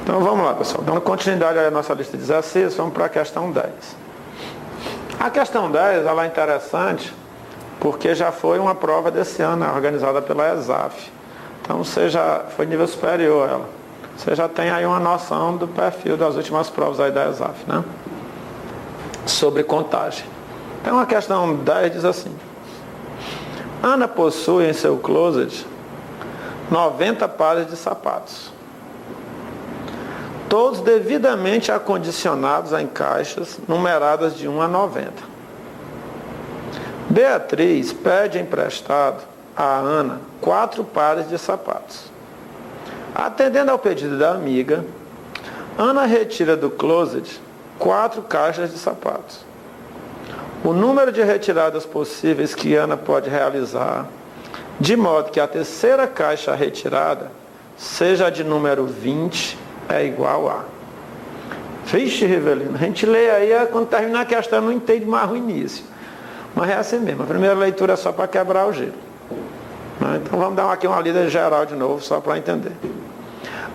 Então vamos lá, pessoal. Dando continuidade à nossa lista de exercícios, vamos para a questão 10. A questão 10 ela é interessante porque já foi uma prova desse ano, organizada pela ESAF. Então você já foi nível superior ela. Você já tem aí uma noção do perfil das últimas provas aí da ESAF, né? Sobre contagem. Então a questão 10 diz assim: Ana possui em seu closet 90 pares de sapatos, todos devidamente acondicionados em caixas numeradas de 1 a 90. Beatriz pede emprestado a Ana 4 pares de sapatos. Atendendo ao pedido da amiga, Ana retira do closet 4 caixas de sapatos. O número de retiradas possíveis que Ana pode realizar, de modo que a terceira caixa retirada seja de número 20, é igual a... Vixe, Rivelino, a gente lê aí, quando terminar a questão não entende mais o início. Mas é assim mesmo, a primeira leitura é só para quebrar o gelo. Então vamos dar aqui uma lida geral de novo, só para entender.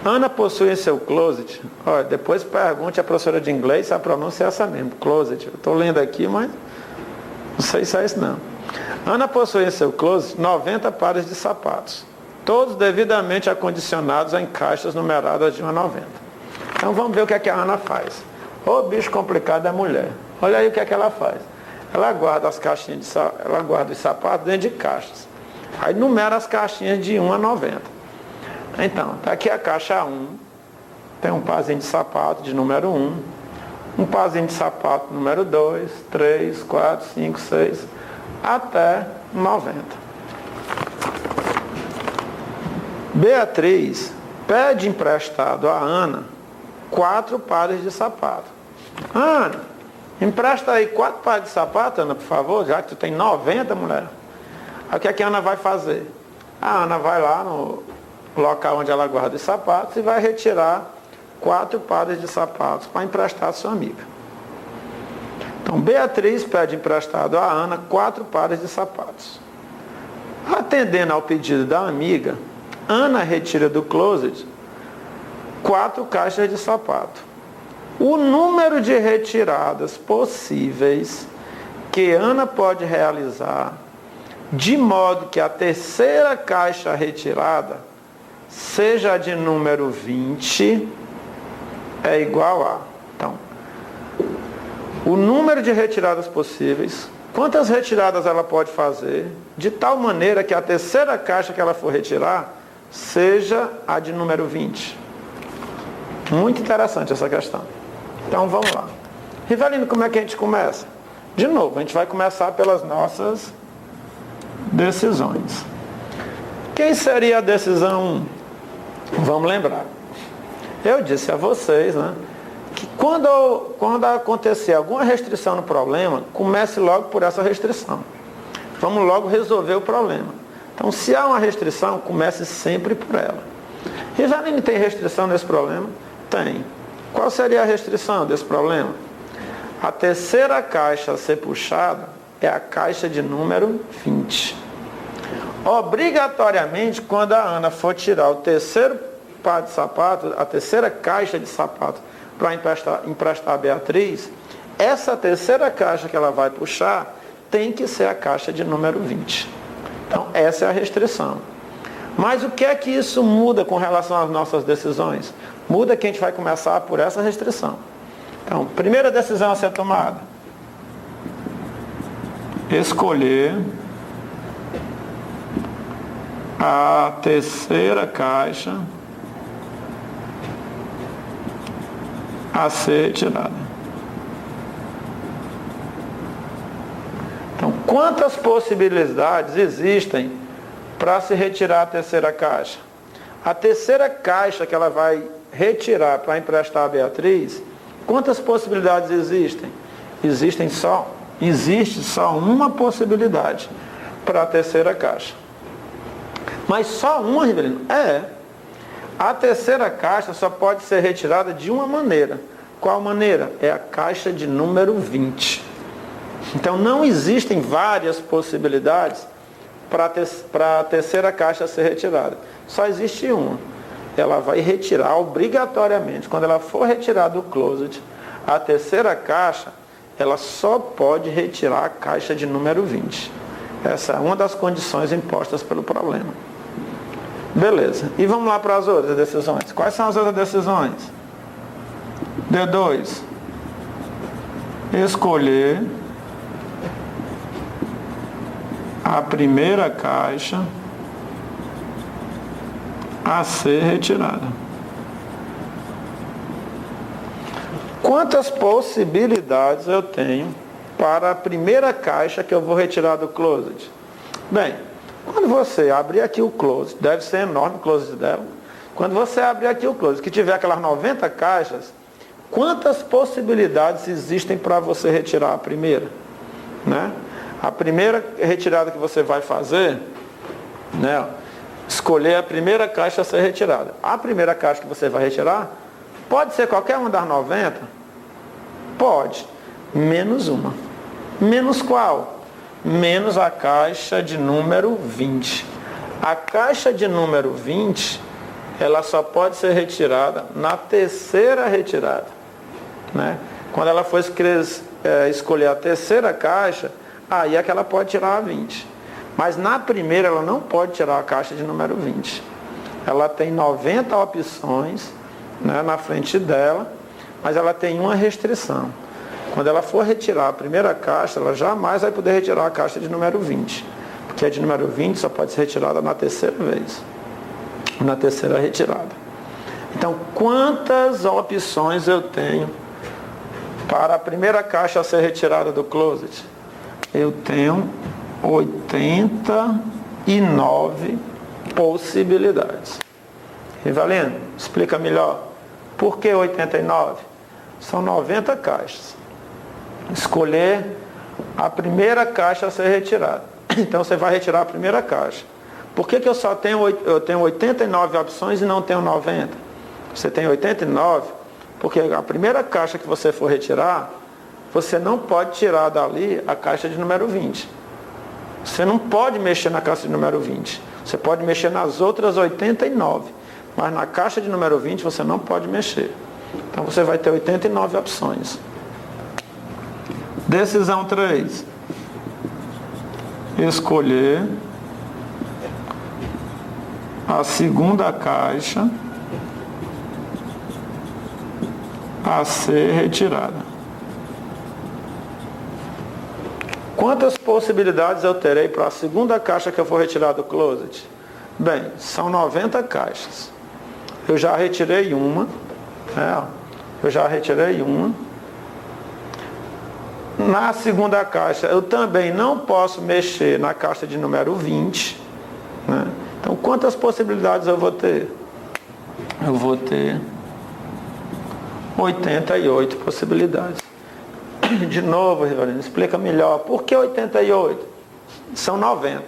Ana possui em seu closet, olha, depois pergunte à professora de inglês se a pronúncia é essa mesmo, closet. Eu estou lendo aqui, mas não sei se é isso não. Ana possui em seu closet 90 pares de sapatos, todos devidamente acondicionados em caixas numeradas de 1 a 90. Então vamos ver o que é que a Ana faz. Ô bicho complicado da mulher. Olha aí o que é que ela faz. Ela guarda as caixinhas ela guarda os sapatos dentro de caixas. Aí numera as caixinhas de 1 a 90. Então, está aqui a caixa 1. Tem um parzinho de sapato de número 1. Um parzinho de sapato número 2, 3, 4, 5, 6, até 90. Beatriz pede emprestado a Ana 4 pares de sapato. Ana, empresta aí 4 pares de sapato, Ana, por favor, já que tu tem 90, mulher. Aí o que é que a Ana vai fazer? A Ana vai lá no local onde ela guarda os sapatos e vai retirar 4 pares de sapatos para emprestar a sua amiga. Então, Beatriz pede emprestado a Ana 4 pares de sapatos. Atendendo ao pedido da amiga, Ana retira do closet 4 caixas de sapato. O número de retiradas possíveis que Ana pode realizar, de modo que a terceira caixa retirada seja de número 20, é igual a... Então, o número de retiradas possíveis, quantas retiradas ela pode fazer, de tal maneira que a terceira caixa que ela for retirar seja a de número 20. Muito interessante essa questão. Então vamos lá. Rivelino, como é que a gente começa? De novo, a gente vai começar pelas nossas decisões. Quem seria a decisão 1? Vamos lembrar. Eu disse a vocês, né, que quando acontecer alguma restrição no problema, comece logo por essa restrição. Vamos logo resolver o problema. Então, se há uma restrição, comece sempre por ela. Rivelino, tem restrição nesse problema? Tem. Qual seria a restrição desse problema? A terceira caixa a ser puxada é a caixa de número 20. Obrigatoriamente, quando a Ana for tirar o terceiro par de sapato, a terceira caixa de sapato para emprestar a Beatriz, essa terceira caixa que ela vai puxar tem que ser a caixa de número 20. Então, essa é a restrição. Mas o que é que isso muda com relação às nossas decisões? Muda que a gente vai começar por essa restrição. Então, primeira decisão a ser tomada: escolher a terceira caixa a ser retirada. Então, quantas possibilidades existem para se retirar a terceira caixa? A terceira caixa que ela vai retirar para emprestar a Beatriz, quantas possibilidades existem? Existe só uma possibilidade para a terceira caixa. Mas só uma, Rivelino? A terceira caixa só pode ser retirada de uma maneira. Qual maneira? É a caixa de número 20. Então não existem várias possibilidades para a terceira caixa ser retirada. Só existe uma. ela vai retirar obrigatoriamente. Quando ela for retirar do closet, a terceira caixa, ela só pode retirar a caixa de número 20. Essa é uma das condições impostas pelo problema. Beleza. E vamos lá para as outras decisões. Quais são as outras decisões? D2. Escolher a primeira caixa a ser retirada. Quantas possibilidades eu tenho para a primeira caixa que eu vou retirar do closet? Bem, quando você abrir aqui o closet, deve ser enorme o closet dela. Quando você abrir aqui o closet, que tiver aquelas 90 caixas, quantas possibilidades existem para você retirar a primeira? Né? A primeira retirada que você vai fazer, né, escolher a primeira caixa a ser retirada. A primeira caixa que você vai retirar, pode ser qualquer uma das 90? Pode. Menos uma. Menos qual? Menos a caixa de número 20. A caixa de número 20, ela só pode ser retirada na terceira retirada. Né? Quando ela for escolher a terceira caixa, aí é que ela pode tirar a 20. Mas na primeira ela não pode tirar a caixa de número 20. Ela tem 90 opções, né, na frente dela, mas ela tem uma restrição. Quando ela for retirar a primeira caixa, ela jamais vai poder retirar a caixa de número 20. Porque a de número 20 só pode ser retirada na terceira vez. Na terceira retirada. Então, quantas opções eu tenho para a primeira caixa a ser retirada do closet? Eu tenho 89 possibilidades. Rivalino, explica melhor. Por que 89? São 90 caixas. Escolher a primeira caixa a ser retirada. Então você vai retirar a primeira caixa. Por que eu só tenho 89 opções e não tenho 90? Você tem 89, porque a primeira caixa que você for retirar, você não pode tirar dali a caixa de número 20. Você não pode mexer na caixa de número 20. Você pode mexer nas outras 89. Mas na caixa de número 20 você não pode mexer. Então você vai ter 89 opções. Decisão 3. Escolher a segunda caixa a ser retirada. Quantas possibilidades eu terei para a segunda caixa que eu for retirar do closet? Bem, são 90 caixas. Eu já retirei uma. Na segunda caixa, eu também não posso mexer na caixa de número 20. Né? Então, quantas possibilidades eu vou ter? Eu vou ter 88 possibilidades. De novo, Rivalino, explica melhor. Por que 88? São 90.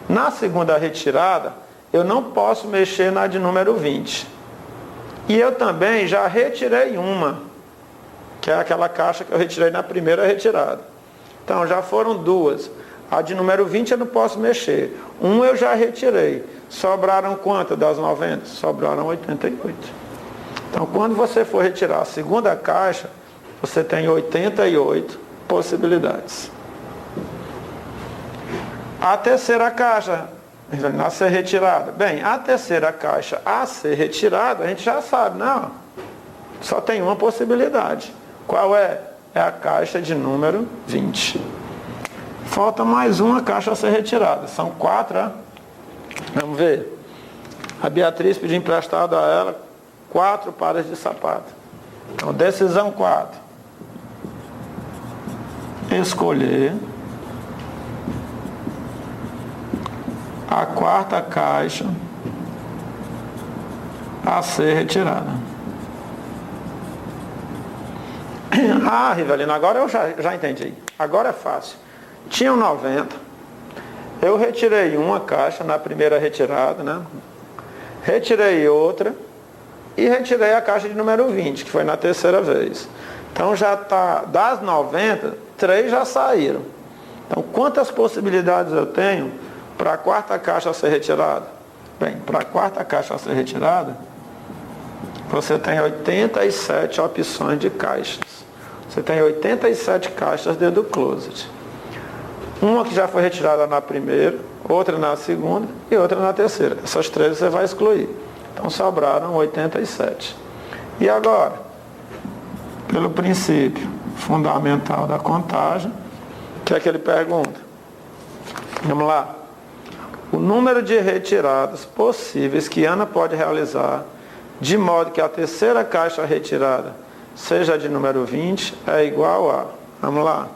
Na segunda retirada, eu não posso mexer na de número 20. E eu também já retirei uma, que é aquela caixa que eu retirei na primeira retirada. Então, já foram duas. A de número 20 eu não posso mexer. Uma eu já retirei. Sobraram quantas das 90? Sobraram 88. Então, quando você for retirar a segunda caixa, você tem 88 possibilidades. A terceira caixa a ser retirada. Bem, a terceira caixa a ser retirada, a gente já sabe, não. Só tem uma possibilidade. Qual é? É a caixa de número 20. Falta mais uma caixa a ser retirada. São 4. Vamos ver. A Beatriz pediu emprestado a ela 4 pares de sapato. Então, decisão 4. Escolher a quarta caixa a ser retirada. Ah, Rivelino, agora eu já entendi. Agora é fácil. Tinham 90. Eu retirei uma caixa na primeira retirada, né? Retirei outra e retirei a caixa de número 20, que foi na terceira vez. Então já está, das 90, 3 já saíram. Então quantas possibilidades eu tenho para a quarta caixa ser retirada? Bem, para a quarta caixa a ser retirada, você tem 87 opções de caixas. Você tem 87 caixas dentro do closet. Uma que já foi retirada na primeira, outra na segunda e outra na terceira. Essas 3 você vai excluir. Então sobraram 87. E agora, pelo princípio fundamental da contagem, o que é que ele pergunta? Vamos lá. O número de retiradas possíveis que Ana pode realizar, de modo que a terceira caixa retirada seja de número 20, é igual a, vamos lá,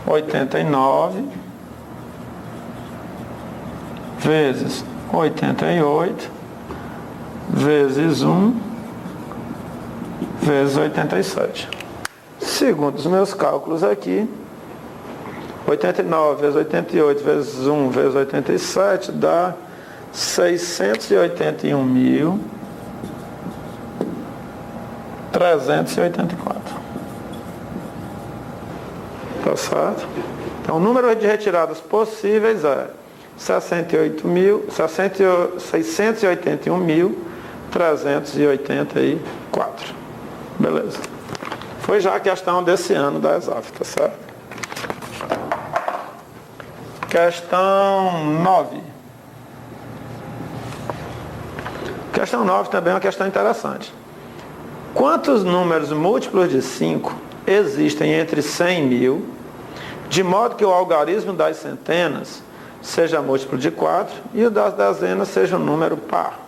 89 vezes 88 vezes 1 vezes 87. Segundo os meus cálculos aqui, 89 vezes 88 vezes 1 vezes 87 dá 681.384. Tá certo? Então, o número de retiradas possíveis é 681.384. Beleza. Foi já a questão desse ano da ESAF, tá certo? Questão 9. Questão 9 também é uma questão interessante. Quantos números múltiplos de 5 existem entre 100 e 1000, de modo que o algarismo das centenas seja múltiplo de 4 e o das dezenas seja um número par?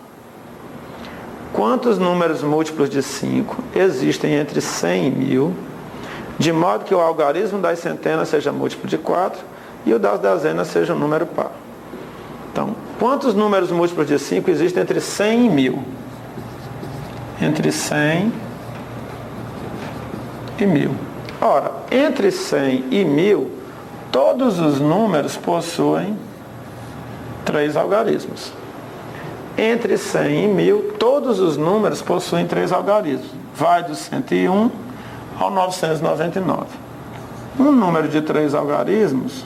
Quantos números múltiplos de 5 existem entre 100 e 1000, de modo que o algarismo das centenas seja múltiplo de 4 e o das dezenas seja um número par? Então, quantos números múltiplos de 5 existem entre 100 e 1000? Entre 100 e 1000. Ora, entre 100 e 1000, todos os números possuem 3 algarismos. Entre 100 e 1000, todos os números possuem 3 algarismos. Vai do 101 ao 999. Um número de 3 algarismos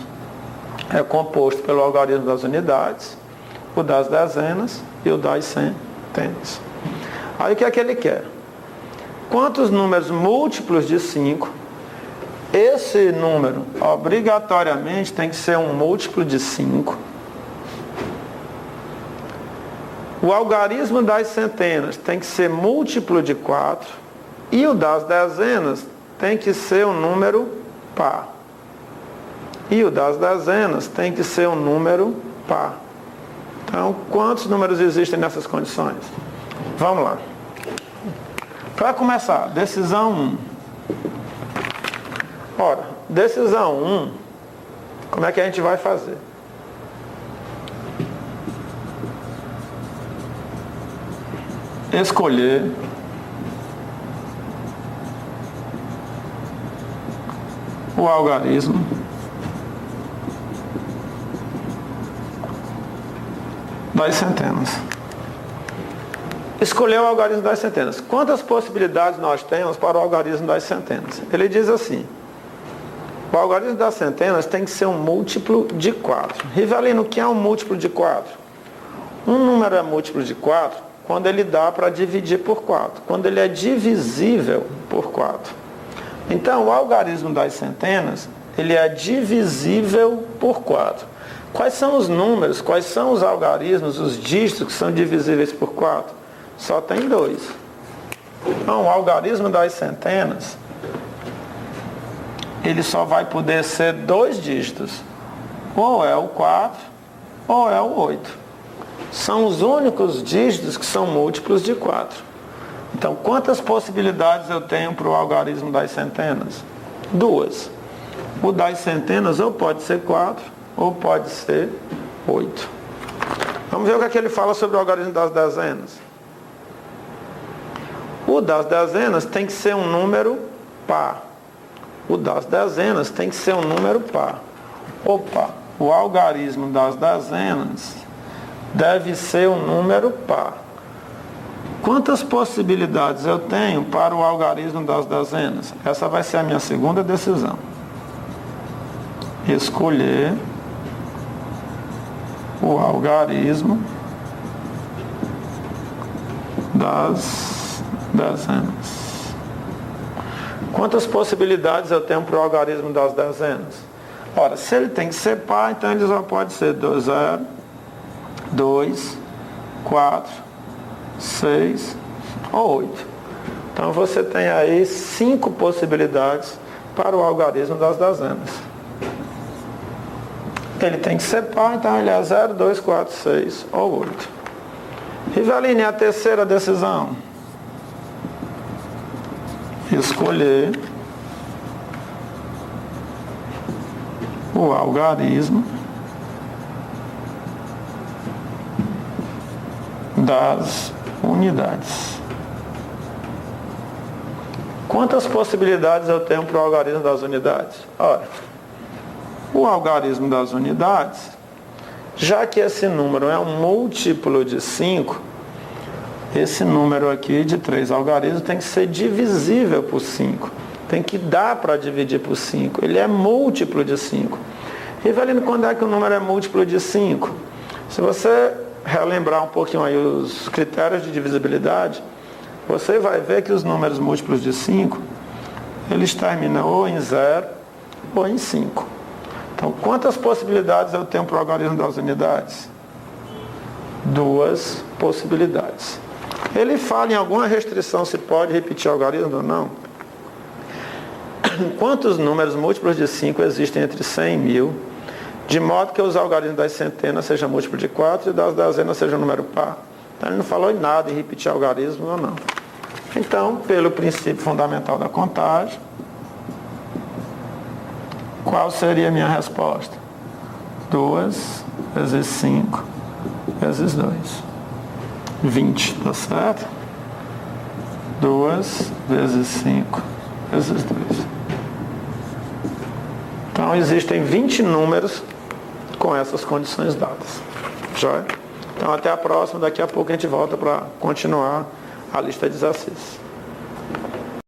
é composto pelo algarismo das unidades, o das dezenas e o das centenas. Aí o que é que ele quer? Quantos números múltiplos de 5? Esse número obrigatoriamente tem que ser um múltiplo de 5. O algarismo das centenas tem que ser múltiplo de 4. E o das dezenas tem que ser um número par. E o das dezenas tem que ser um número par. Então, quantos números existem nessas condições? Vamos lá. Para começar, decisão 1. Ora, decisão 1, como é que a gente vai fazer? Escolher o algarismo das centenas. Escolher o algarismo das centenas. Quantas possibilidades nós temos para o algarismo das centenas? Ele diz assim: o algarismo das centenas tem que ser um múltiplo de 4. Rivelino, o que é um múltiplo de 4? Um número é múltiplo de 4 quando ele dá para dividir por 4, quando ele é divisível por 4. Então, o algarismo das centenas, ele é divisível por 4. Quais são os números, quais são os algarismos, os dígitos que são divisíveis por 4? Só tem 2. Então, o algarismo das centenas, ele só vai poder ser 2 dígitos. Ou é o 4, ou é o 8. São os únicos dígitos que são múltiplos de 4. Então, quantas possibilidades eu tenho para o algarismo das centenas? 2. O das centenas ou pode ser 4, ou pode ser 8. Vamos ver o que é que ele fala sobre o algarismo das dezenas. O das dezenas tem que ser um número par. O das dezenas tem que ser um número par. Opa, o algarismo das dezenas deve ser um número par. Quantas possibilidades eu tenho para o algarismo das dezenas? Essa vai ser a minha segunda decisão. Escolher o algarismo das dezenas. Quantas possibilidades eu tenho para o algarismo das dezenas? Ora, se ele tem que ser par, então ele só pode ser 0, 2, 4, 6 ou 8. Então você tem aí 5 possibilidades para o algarismo das dezenas. Ele tem que ser par, então ele é 0, 2, 4, 6 ou 8. Riveline, a terceira decisão. Escolher o algarismo das unidades. Quantas possibilidades eu tenho para o algarismo das unidades? Ora, o algarismo das unidades, já que esse número é um múltiplo de 5, esse número aqui de 3 algarismos tem que ser divisível por 5. Tem que dar para dividir por 5. Ele é múltiplo de 5. Rivelino, quando é que o número é múltiplo de 5? Se você relembrar um pouquinho aí os critérios de divisibilidade, você vai ver que os números múltiplos de 5, eles terminam ou em 0 ou em 5. Então, quantas possibilidades eu tenho para o algarismo das unidades? 2 possibilidades. Ele fala em alguma restrição se pode repetir algarismo ou não? Quantos números múltiplos de 5 existem entre 100 e 1000, de modo que os algarismos das centenas sejam múltiplos de 4 e das dezenas sejam número par? Então, ele não falou em nada em repetir algarismo ou não. Então, pelo princípio fundamental da contagem, qual seria a minha resposta? 2 vezes 5 vezes 2. 20, tá certo? 2 vezes 5 vezes 2. Então, existem 20 números com essas condições dadas. Joia? Então, até a próxima. Daqui a pouco a gente volta para continuar a lista de exercícios.